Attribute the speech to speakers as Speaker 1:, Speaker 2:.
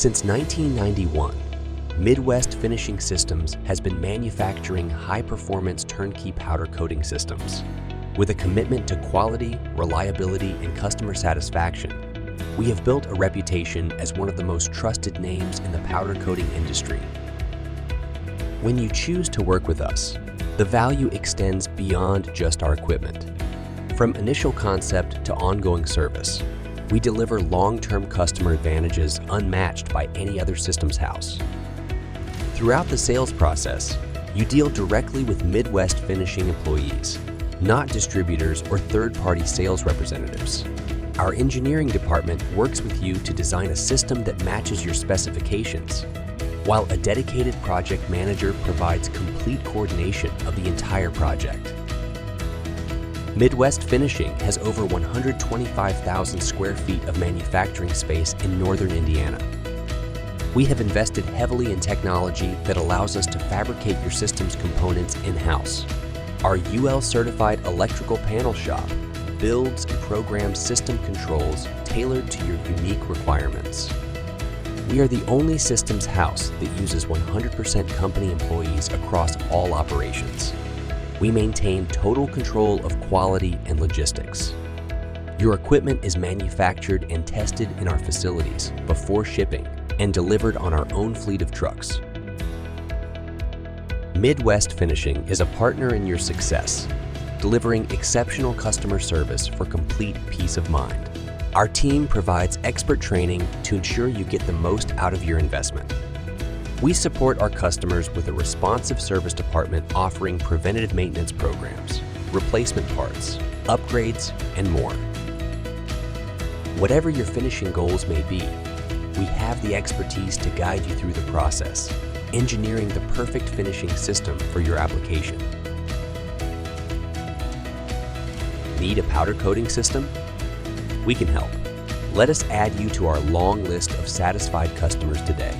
Speaker 1: Since 1991, Midwest Finishing Systems has been manufacturing high-performance turnkey powder coating systems. With a commitment to quality, reliability, and customer satisfaction, we have built a reputation as one of the most trusted names in the powder coating industry. When you choose to work with us, the value extends beyond just our equipment. From initial concept to ongoing service, we deliver long-term customer advantages unmatched by any other systems house. Throughout the sales process, you deal directly with Midwest Finishing employees, not distributors or third-party sales representatives. Our engineering department works with you to design a system that matches your specifications, while a dedicated project manager provides complete coordination of the entire project. Midwest Finishing has over 125,000 square feet of manufacturing space in northern Indiana. We have invested heavily in technology that allows us to fabricate your system's components in-house. Our UL-certified electrical panel shop builds and programs system controls tailored to your unique requirements. We are the only systems house that uses 100% company employees across all operations. We maintain total control of quality and logistics. Your equipment is manufactured and tested in our facilities before shipping and delivered on our own fleet of trucks. Midwest Finishing is a partner in your success, delivering exceptional customer service for complete peace of mind. Our team provides expert training to ensure you get the most out of your investment. We support our customers with a responsive service department offering preventative maintenance programs, replacement parts, upgrades, and more. Whatever your finishing goals may be, we have the expertise to guide you through the process, engineering the perfect finishing system for your application. Need a powder coating system? We can help. Let us add you to our long list of satisfied customers today.